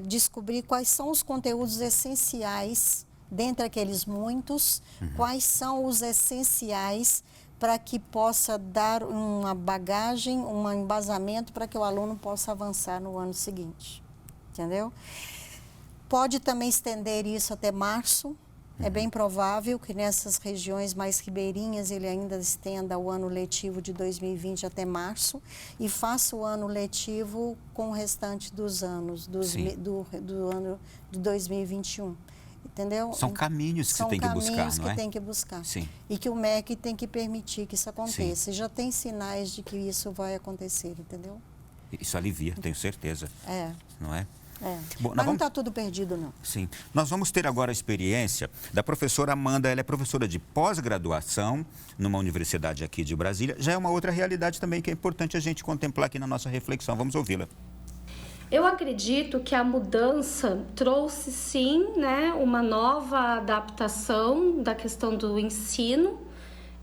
descobrir quais são os conteúdos essenciais, dentre aqueles muitos, quais são os essenciais para que possa dar uma bagagem, um embasamento para que o aluno possa avançar no ano seguinte. Entendeu? Pode também estender isso até março. É bem provável que nessas regiões mais ribeirinhas ele ainda estenda o ano letivo de 2020 até março e faça o ano letivo com o restante dos anos, do ano de 2021. Entendeu? São caminhos que você tem que buscar, não é? São caminhos que tem que buscar. Sim. E que o MEC tem que permitir que isso aconteça. E já tem sinais de que isso vai acontecer, entendeu? Isso alivia, tenho certeza. Não é? Bom, mas não está tudo perdido, não. Sim. Nós vamos ter agora a experiência da professora Amanda. Ela é professora de pós-graduação numa universidade aqui de Brasília. Já é uma outra realidade também que é importante a gente contemplar aqui na nossa reflexão. Vamos ouvi-la. Eu acredito que a mudança trouxe, sim, né, uma nova adaptação da questão do ensino.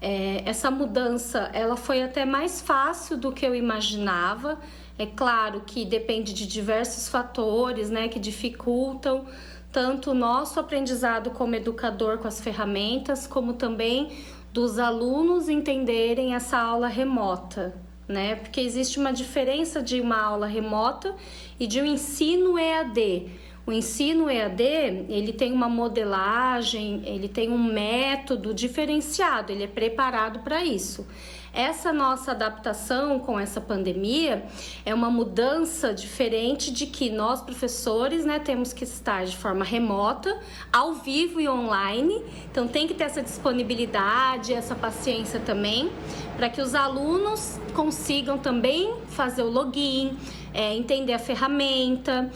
Essa mudança ela foi até mais fácil do que eu imaginava. É claro que depende de diversos fatores, né, que dificultam tanto o nosso aprendizado como educador com as ferramentas, como também dos alunos entenderem essa aula remota, né? Porque existe uma diferença de uma aula remota e de um ensino EAD. O ensino EAD, ele tem uma modelagem, ele tem um método diferenciado, ele é preparado para isso. Essa nossa adaptação com essa pandemia é uma mudança diferente de que nós, professores, né, temos que estar de forma remota, ao vivo e online. Então, tem que ter essa disponibilidade, essa paciência também, para que os alunos consigam também fazer o login, entender a ferramenta,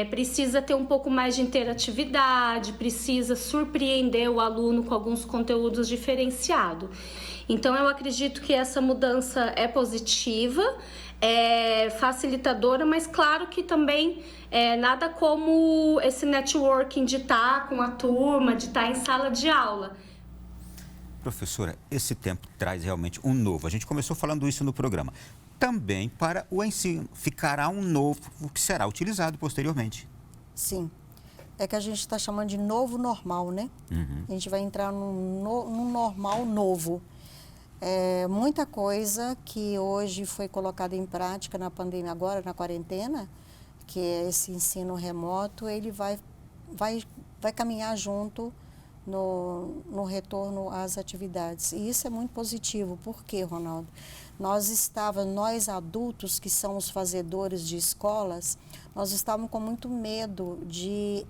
precisa ter um pouco mais de interatividade, precisa surpreender o aluno com alguns conteúdos diferenciados. Então, eu acredito que essa mudança é positiva, é facilitadora, mas claro que também nada como esse networking de estar com a turma, de estar em sala de aula. Professora, esse tempo traz realmente um novo. A gente começou falando isso no programa. Também para o ensino. Ficará um novo que será utilizado posteriormente. Sim. É que a gente está chamando de novo normal, né? A gente vai entrar num normal novo. Muita coisa que hoje foi colocada em prática na pandemia, agora na quarentena, que é esse ensino remoto, ele vai caminhar junto no retorno às atividades. E isso é muito positivo. Por quê, Ronaldo? Nós adultos, que são os fazedores de escolas, nós estávamos com muito medo de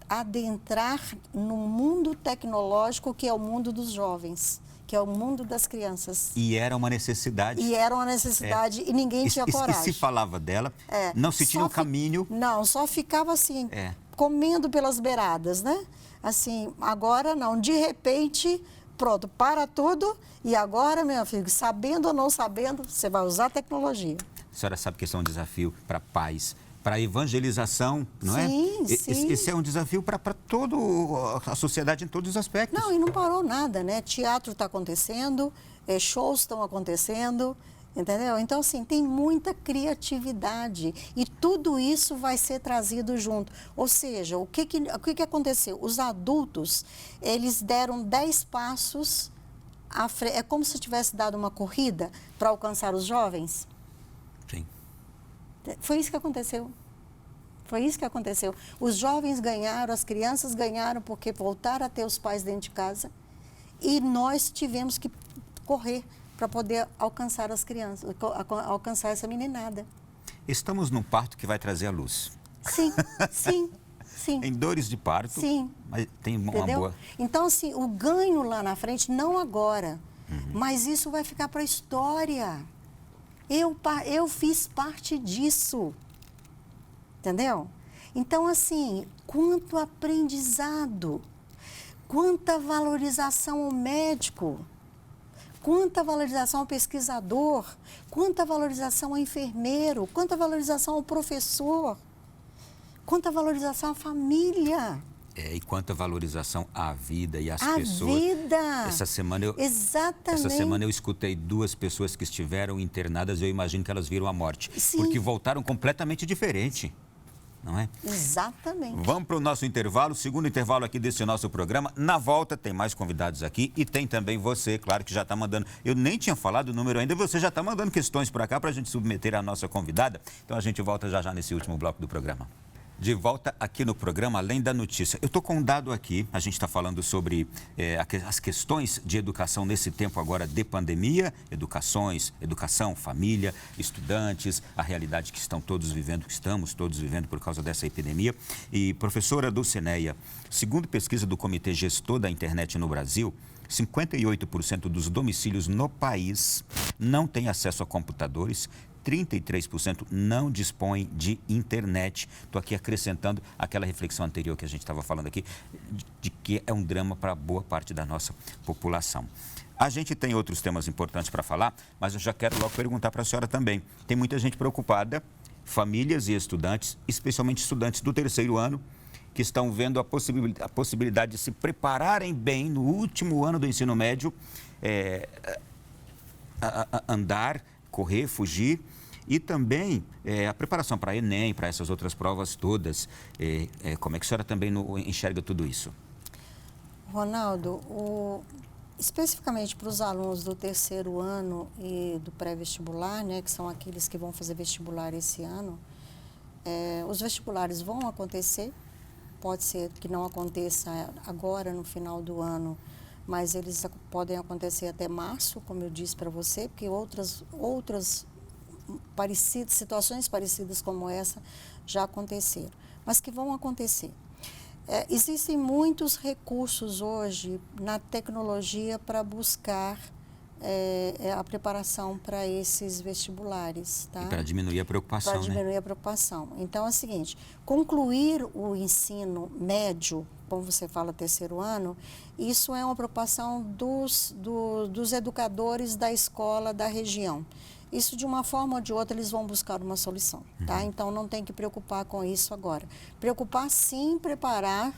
adentrar no mundo tecnológico, que é o mundo dos jovens, que é o mundo das crianças. E era uma necessidade. E ninguém tinha coragem. E se falava dela, não se tinha o caminho. Não, só ficava assim, comendo pelas beiradas, né? Assim, agora não, de repente, pronto, para tudo e agora, meu filho, sabendo ou não sabendo, você vai usar a tecnologia. A senhora sabe que esse é um desafio para pais, para evangelização, não é? Sim. Esse é um desafio para toda a sociedade em todos os aspectos. Não, e não parou nada, né? Teatro está acontecendo, shows estão acontecendo, entendeu? Então, assim, tem muita criatividade e tudo isso vai ser trazido junto. Ou seja, o que aconteceu? Os adultos, eles deram 10 passos à frente. É como se tivesse dado uma corrida para alcançar os jovens. Sim. Foi isso que aconteceu. Foi isso que aconteceu. Os jovens ganharam, as crianças ganharam porque voltaram a ter os pais dentro de casa e nós tivemos que correr para poder alcançar as crianças, alcançar essa meninada. Estamos num parto que vai trazer a luz. Sim. Em dores de parto, sim. Mas tem uma Entendeu? boa... Então, assim, o ganho lá na frente, não agora, mas isso vai ficar para a história. Eu fiz parte disso, entendeu? Então, assim, quanto aprendizado, quanta valorização ao médico, quanta valorização ao pesquisador, quanta valorização ao enfermeiro, quanta valorização ao professor, quanta valorização à família. E quanta valorização à vida e às pessoas. A vida! Exatamente. Essa semana eu escutei 2 pessoas que estiveram internadas e eu imagino que elas viram a morte. Sim. Porque voltaram completamente diferente, não é? Exatamente. Vamos para o nosso intervalo, segundo intervalo aqui desse nosso programa. Na volta tem mais convidados aqui e tem também você, claro, que já está mandando. Eu nem tinha falado o número ainda, você já está mandando questões para cá para a gente submeter a nossa convidada. Então a gente volta já nesse último bloco do programa. De volta aqui no programa Além da Notícia. Eu estou com um dado aqui, a gente está falando sobre as questões de educação nesse tempo agora de pandemia, educação, família, estudantes, a realidade que estamos todos vivendo por causa dessa epidemia. E professora Dulcineia, segundo pesquisa do Comitê Gestor da Internet no Brasil, 58% dos domicílios no país não têm acesso a computadores, 33% não dispõem de internet. Estou aqui acrescentando aquela reflexão anterior que a gente estava falando aqui, de que é um drama para boa parte da nossa população. A gente tem outros temas importantes para falar, mas eu já quero logo perguntar para a senhora também. Tem muita gente preocupada, famílias e estudantes, especialmente estudantes do 3º ano, que estão vendo a possibilidade de se prepararem bem no último ano do ensino médio, andar, correr, fugir, e também a preparação para Enem, para essas outras provas todas. Como é que a senhora também enxerga tudo isso? Ronaldo, especificamente para os alunos do 3º ano e do pré-vestibular, né, que são aqueles que vão fazer vestibular esse ano, os vestibulares vão acontecer, pode ser que não aconteça agora no final do ano, mas eles podem acontecer até março, como eu disse para você, porque outras situações parecidas como essa já aconteceram, mas que vão acontecer. Existem muitos recursos hoje na tecnologia para buscar a preparação para esses vestibulares. Tá? E para diminuir a preocupação, Para diminuir a preocupação. Então, é o seguinte, concluir o ensino médio, como você fala, 3º ano, isso é uma preocupação dos educadores da escola da região. Isso, de uma forma ou de outra, eles vão buscar uma solução, tá? Então, não tem que preocupar com isso agora. Preocupar, sim, preparar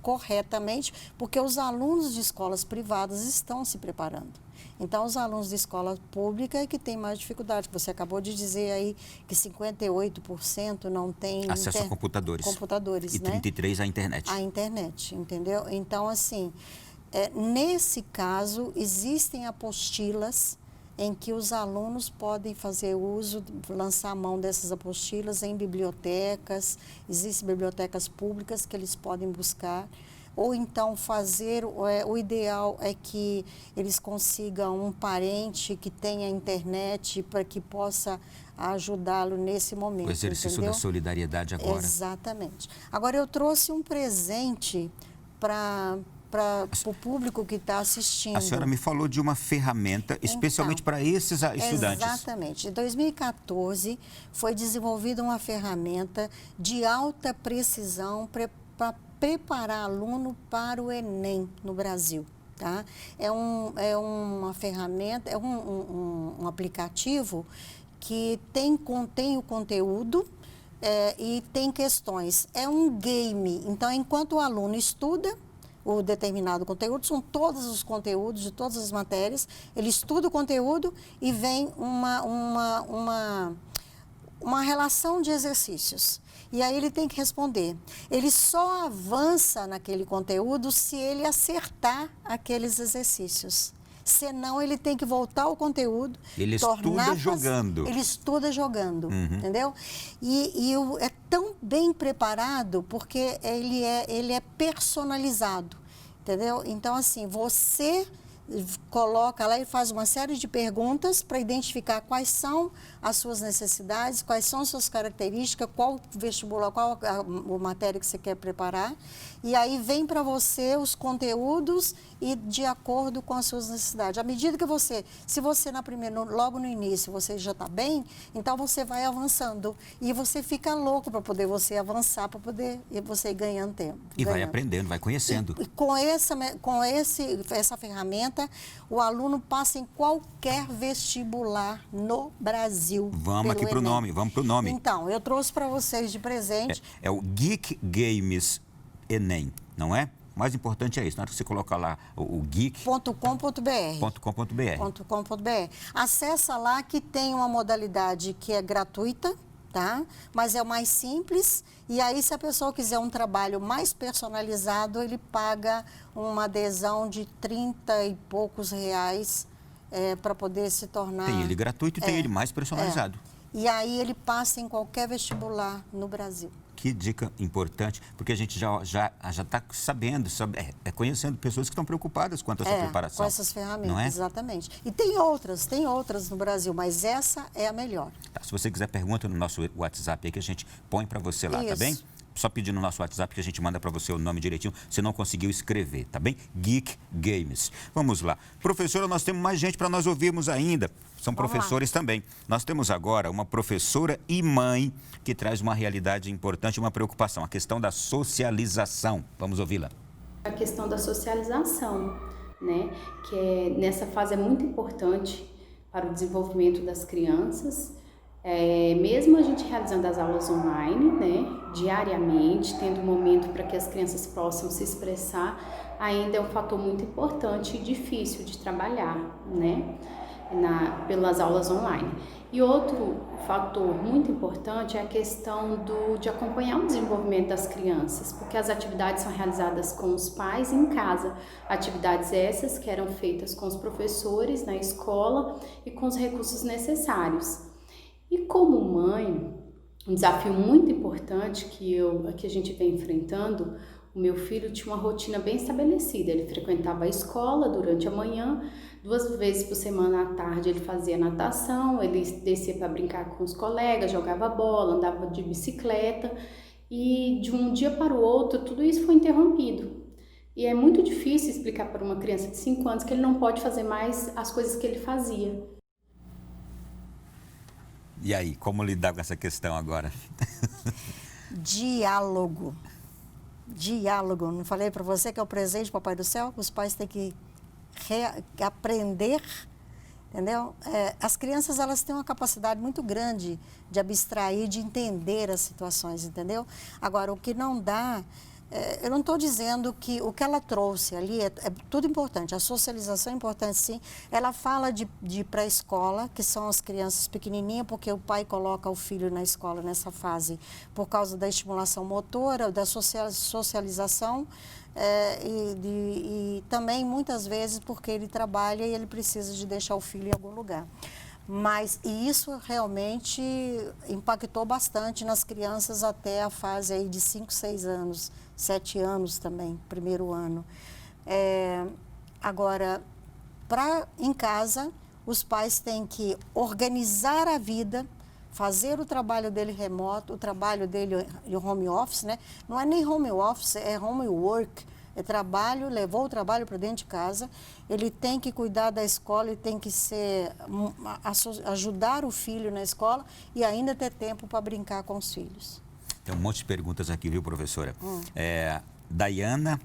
corretamente, porque os alunos de escolas privadas estão se preparando. Então, os alunos de escola pública é que têm mais dificuldade. Você acabou de dizer aí que 58% não tem acesso a computadores. Computadores, e 33% né? à internet. A internet, entendeu? Então, assim, Nesse caso, existem apostilas em que os alunos podem fazer uso, lançar a mão dessas apostilas em bibliotecas, existem bibliotecas públicas que eles podem buscar, ou então fazer, o ideal é que eles consigam um parente que tenha internet para que possa ajudá-lo nesse momento. O exercício da solidariedade agora. Exatamente. Agora, eu trouxe um presente para o público que está assistindo. A senhora me falou de uma ferramenta especialmente para esses estudantes. Exatamente. Em 2014, foi desenvolvida uma ferramenta de alta precisão para preparar aluno para o Enem no Brasil. Tá? É uma ferramenta, é um aplicativo que contém o conteúdo e tem questões. É um game, então, enquanto o aluno estuda o determinado conteúdo, são todos os conteúdos de todas as matérias, ele estuda o conteúdo e vem uma relação de exercícios. E aí ele tem que responder. Ele só avança naquele conteúdo se ele acertar aqueles exercícios. Senão, ele tem que voltar ao conteúdo. Ele estuda jogando. Ele estuda jogando, entendeu? E é tão bem preparado porque ele é personalizado, entendeu? Então, assim, você coloca lá e faz uma série de perguntas para identificar quais são as suas necessidades, quais são as suas características, qual vestibular, qual a matéria que você quer preparar. E aí vem para você os conteúdos e de acordo com as suas necessidades. À medida que se você logo no início você já está bem, então você vai avançando e você fica louco para poder você avançar, para poder você ir ganhando tempo. E vai aprendendo, vai conhecendo. E com essa ferramenta, o aluno passa em qualquer vestibular no Brasil. Vamos aqui para o nome. Então, eu trouxe para vocês de presente. É o Geek Games Enem, não é? O mais importante é isso, na hora que você colocar lá o geek.com.br. Acessa lá que tem uma modalidade que é gratuita, tá? Mas é o mais simples. E aí, se a pessoa quiser um trabalho mais personalizado, ele paga uma adesão de 30 e poucos reais para poder se tornar... Tem ele gratuito e tem ele mais personalizado. E aí ele passa em qualquer vestibular no Brasil. Que dica importante, porque a gente já está sabendo, conhecendo pessoas que estão preocupadas quanto a essa preparação. Com essas ferramentas, não é? Exatamente. E tem outras no Brasil, mas essa é a melhor. Tá, se você quiser, pergunta no nosso WhatsApp aí que a gente põe para você lá, tá bem? Só pedir no nosso WhatsApp que a gente manda para você o nome direitinho, se não conseguiu escrever, tá bem? Geek Games. Vamos lá. Professora, nós temos mais gente para nós ouvirmos ainda. São professores também. Nós temos agora uma professora e mãe que traz uma realidade importante, uma preocupação, a questão da socialização. Vamos ouvi-la. A questão da socialização, né? Que nessa fase é muito importante para o desenvolvimento das crianças. Mesmo a gente realizando as aulas online, né, diariamente, tendo um momento para que as crianças possam se expressar, ainda é um fator muito importante e difícil de trabalhar, né, pelas aulas online. E outro fator muito importante é a questão de acompanhar o desenvolvimento das crianças, porque as atividades são realizadas com os pais em casa, atividades essas que eram feitas com os professores na escola e com os recursos necessários. E como mãe, um desafio muito importante que a gente vem enfrentando, o meu filho tinha uma rotina bem estabelecida. Ele frequentava a escola durante a manhã, 2 vezes por semana à tarde ele fazia natação, ele descia para brincar com os colegas, jogava bola, andava de bicicleta e de um dia para o outro tudo isso foi interrompido. E é muito difícil explicar para uma criança de 5 anos que ele não pode fazer mais as coisas que ele fazia. E aí, como lidar com essa questão agora? Diálogo. Não falei para você que é o presente do Papai do Céu? Os pais têm que aprender, entendeu? As crianças, elas têm uma capacidade muito grande de abstrair, de entender as situações, entendeu? Agora, o que não dá eu não estou dizendo que o que ela trouxe ali é tudo importante, a socialização é importante sim. Ela fala de pré-escola, que são as crianças pequenininhas, porque o pai coloca o filho na escola nessa fase por causa da estimulação motora, da socialização, e também muitas vezes porque ele trabalha e ele precisa de deixar o filho em algum lugar. Mas isso realmente impactou bastante nas crianças até a fase aí de 5, 6 anos, 7 anos também, primeiro ano. Agora, em casa, os pais têm que organizar a vida, fazer o trabalho dele remoto, o trabalho dele de home office, né? Não é nem home office, é home work. É trabalho, levou o trabalho para dentro de casa, ele tem que cuidar da escola, ele tem que ajudar o filho na escola e ainda ter tempo para brincar com os filhos. Tem um monte de perguntas aqui, viu, professora? Dayana,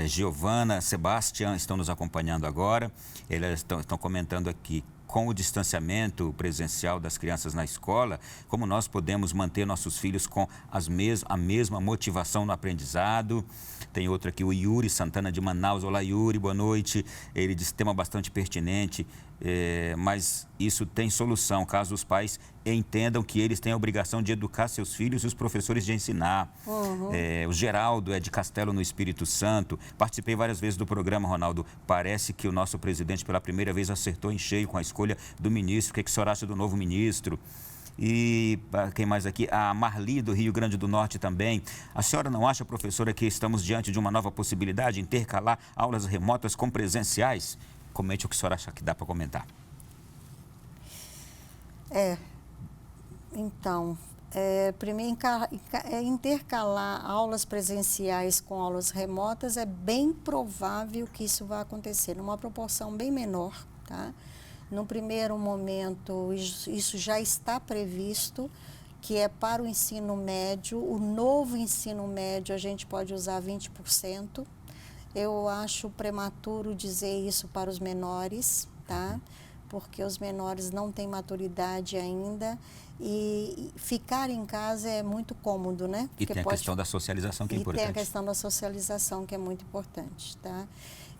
Giovana, Sebastião estão nos acompanhando agora. Eles estão comentando aqui, com o distanciamento presencial das crianças na escola, como nós podemos manter nossos filhos com a mesma motivação no aprendizado. Tem outro aqui, o Yuri Santana de Manaus. Olá, Yuri, boa noite. Ele diz tema bastante pertinente, mas isso tem solução, caso os pais entendam que eles têm a obrigação de educar seus filhos e os professores de ensinar. O Geraldo é de Castelo, no Espírito Santo. Participei várias vezes do programa, Ronaldo. Parece que o nosso presidente, pela primeira vez, acertou em cheio com a escolha do ministro. O que o senhor acha do novo ministro? E quem mais aqui? A Marli, do Rio Grande do Norte também. A senhora não acha, professora, que estamos diante de uma nova possibilidade, intercalar aulas remotas com presenciais? Comente o que a senhora acha que dá para comentar. Então, primeiro, intercalar aulas presenciais com aulas remotas é bem provável que isso vá acontecer, numa proporção bem menor, tá? No primeiro momento, isso já está previsto, que é para o ensino médio. O novo ensino médio, a gente pode usar 20%. Eu acho prematuro dizer isso para os menores, tá? Porque os menores não têm maturidade ainda e ficar em casa é muito cômodo, né? E tem a questão da socialização que é importante. E tem a questão da socialização que é muito importante, tá?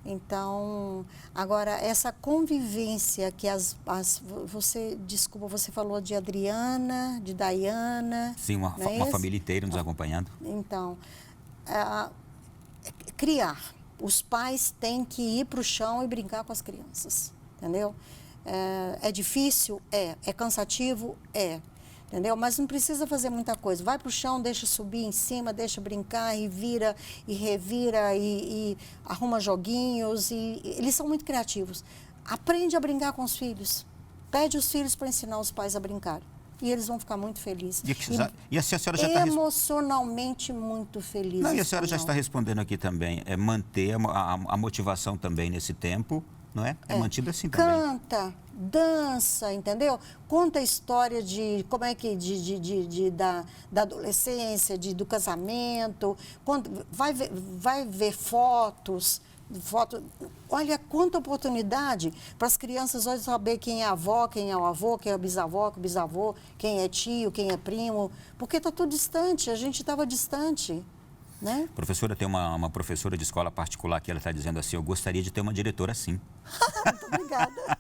Então, agora, essa convivência que você falou de Adriana, de Dayana. Sim, uma família inteira nos acompanhando. Então, criar. Os pais têm que ir para o chão e brincar com as crianças, entendeu? É difícil? É cansativo? Entendeu? Mas não precisa fazer muita coisa. Vai para o chão, deixa subir em cima, deixa brincar e vira e revira e arruma joguinhos. E eles são muito criativos. Aprende a brincar com os filhos. Pede os filhos para ensinar os pais a brincar. E eles vão ficar muito felizes. E a senhora já está emocionalmente muito felizes. Não, e a senhora já está respondendo aqui também. É manter a motivação também nesse tempo, não é? É mantida assim também. Canta, dança, entendeu? Conta a história de como é que da adolescência, do casamento. Vai ver fotos. Olha quanta oportunidade para as crianças hoje saber quem é a avó, quem é o avô, quem é o bisavô, quem é tio, quem é primo, porque está tudo distante, a gente estava distante, né? Professora, tem uma professora de escola particular que ela está dizendo assim, eu gostaria de ter uma diretora assim. Muito obrigada.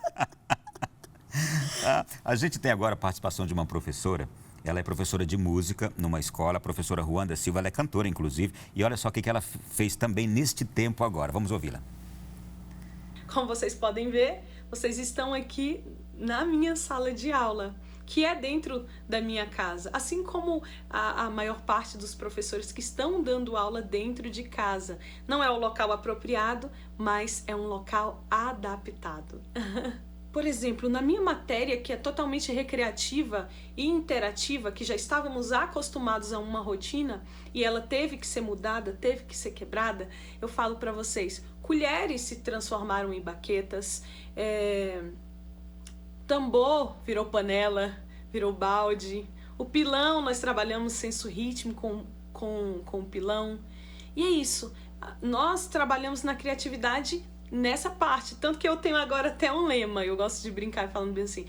A gente tem agora a participação de uma professora. Ela é professora de música numa escola, a professora Ruanda Silva, ela é cantora, inclusive. E olha só o que ela fez também neste tempo agora. Vamos ouvi-la. Como vocês podem ver, vocês estão aqui na minha sala de aula, que é dentro da minha casa. Assim como a maior parte dos professores que estão dando aula dentro de casa. Não é o local apropriado, mas é um local adaptado. Por exemplo, na minha matéria, que é totalmente recreativa e interativa, que já estávamos acostumados a uma rotina e ela teve que ser mudada, teve que ser quebrada, eu falo para vocês, colheres se transformaram em baquetas, tambor virou panela, virou balde, o pilão, nós trabalhamos senso rítmico com o pilão, e é isso. Nós trabalhamos na criatividade nessa parte, tanto que eu tenho agora até um lema, eu gosto de brincar falando bem assim,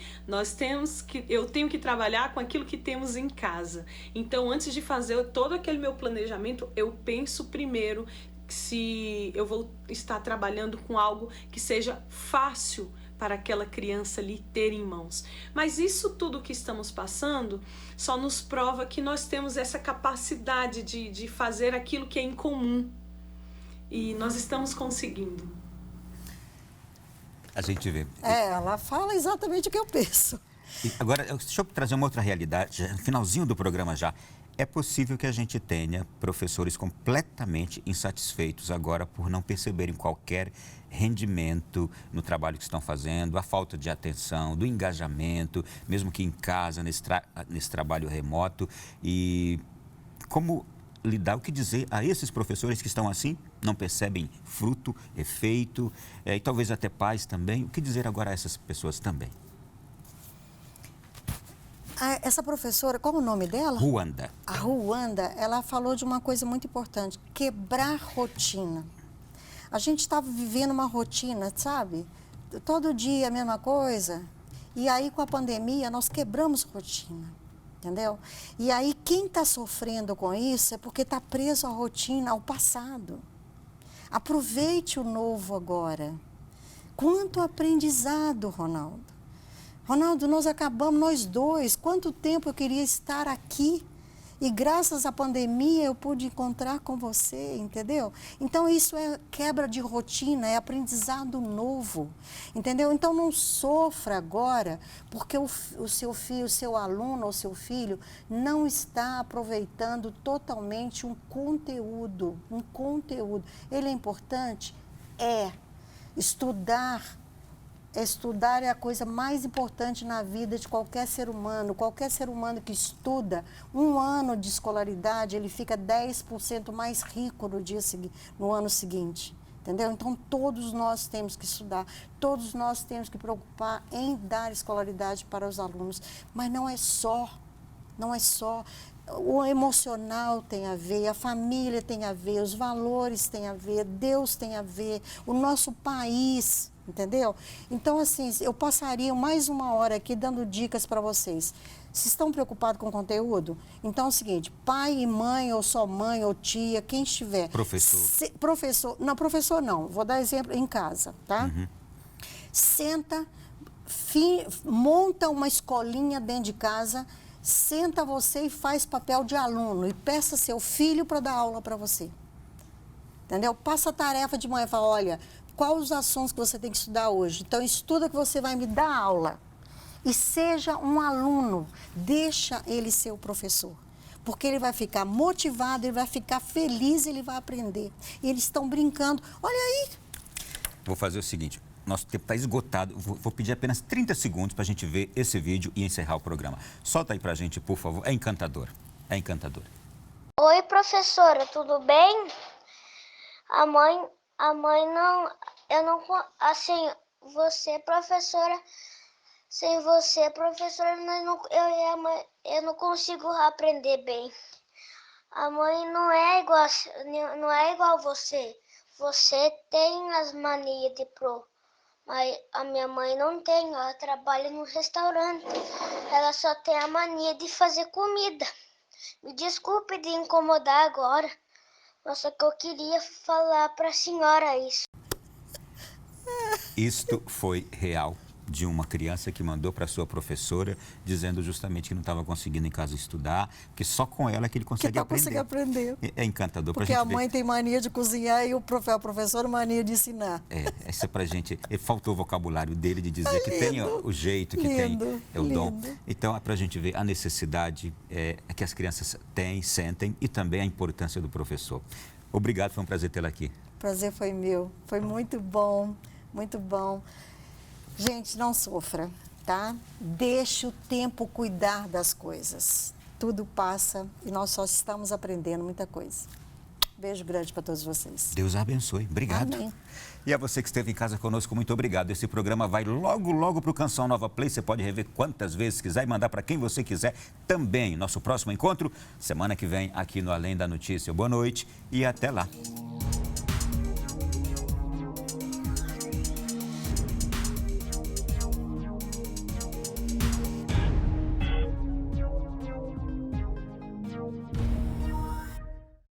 eu tenho que trabalhar com aquilo que temos em casa. Então, antes de fazer todo aquele meu planejamento, eu penso primeiro se eu vou estar trabalhando com algo que seja fácil para aquela criança ali ter em mãos. Mas isso tudo que estamos passando só nos prova que nós temos essa capacidade de fazer aquilo que é incomum. E nós estamos conseguindo. A gente vê. Ela fala exatamente o que eu penso. E agora, deixa eu trazer uma outra realidade, no finalzinho do programa já. É possível que a gente tenha professores completamente insatisfeitos agora por não perceberem qualquer rendimento no trabalho que estão fazendo, a falta de atenção, do engajamento, mesmo que em casa, nesse trabalho remoto. E como lidar, o que dizer a esses professores que estão assim, não percebem fruto, efeito, e talvez até pais também. O que dizer agora a essas pessoas também? Essa professora, qual o nome dela? Ruanda. A Ruanda, ela falou de uma coisa muito importante, quebrar rotina. A gente estava vivendo uma rotina, sabe? Todo dia a mesma coisa. E aí, com a pandemia, nós quebramos rotina, entendeu? E aí, quem está sofrendo com isso é porque está preso à rotina, ao passado. Aproveite o novo agora. Quanto aprendizado, Ronaldo. Ronaldo, nós acabamos, nós dois, quanto tempo eu queria estar aqui e graças à pandemia eu pude encontrar com você, entendeu? Então isso é quebra de rotina, é aprendizado novo, entendeu? Então não sofra agora porque o seu filho, o seu aluno ou seu filho não está aproveitando totalmente um conteúdo. Ele é importante? Estudar é a coisa mais importante na vida de qualquer ser humano. Qualquer ser humano que estuda, 1 ano de escolaridade, ele fica 10% mais rico no ano seguinte. Entendeu? Então, todos nós temos que estudar, todos nós temos que preocupar em dar escolaridade para os alunos. Mas não é só. O emocional tem a ver, a família tem a ver, os valores têm a ver, Deus tem a ver, o nosso país, entendeu? Então, assim, eu passaria mais 1 hora aqui dando dicas para vocês. Vocês estão preocupados com o conteúdo? Então é o seguinte, pai e mãe, ou só mãe, ou tia, quem estiver. Professor. Professor não, vou dar exemplo em casa, tá? Uhum. Senta, monta uma escolinha dentro de casa. Senta você e faz papel de aluno e peça seu filho para dar aula para você. Entendeu? Passa a tarefa de manhã e fala, olha, quais os assuntos que você tem que estudar hoje? Então, estuda que você vai me dar aula. E seja um aluno, deixa ele ser o professor. Porque ele vai ficar motivado, ele vai ficar feliz, ele vai aprender. E eles estão brincando. Olha aí. Vou fazer o seguinte. Nosso tempo está esgotado. Vou pedir apenas 30 segundos para a gente ver esse vídeo e encerrar o programa. Solta aí para a gente, por favor. É encantador. É encantador. Oi, professora, tudo bem? A mãe não... Eu não... Assim, você, professora... Sem você, professora, eu não consigo aprender bem. A mãe não é igual você. Você tem as manias de pro... Mas a minha mãe não tem, ela trabalha no restaurante. Ela só tem a mania de fazer comida. Me desculpe de incomodar agora, mas só que eu queria falar para a senhora isso. Isto foi real de uma criança que mandou para sua professora dizendo justamente que não estava conseguindo em casa estudar, que só com ela que ele consegue aprender. É encantador. Porque a mãe tem mania de cozinhar e a professora mania de ensinar. Essa pra gente, faltou o vocabulário dele de dizer que tem o jeito, que tem o dom. Então, é pra gente ver a necessidade que as crianças sentem e também a importância do professor. Obrigado, foi um prazer tê-la aqui. O prazer foi meu, foi muito bom, muito bom. Gente, não sofra, tá? Deixe o tempo cuidar das coisas. Tudo passa e nós só estamos aprendendo muita coisa. Beijo grande para todos vocês. Deus abençoe. Obrigado. Amém. E a você que esteve em casa conosco, muito obrigado. Esse programa vai logo para o Canção Nova Play. Você pode rever quantas vezes quiser e mandar para quem você quiser também. Nosso próximo encontro, semana que vem, aqui no Além da Notícia. Boa noite e até lá.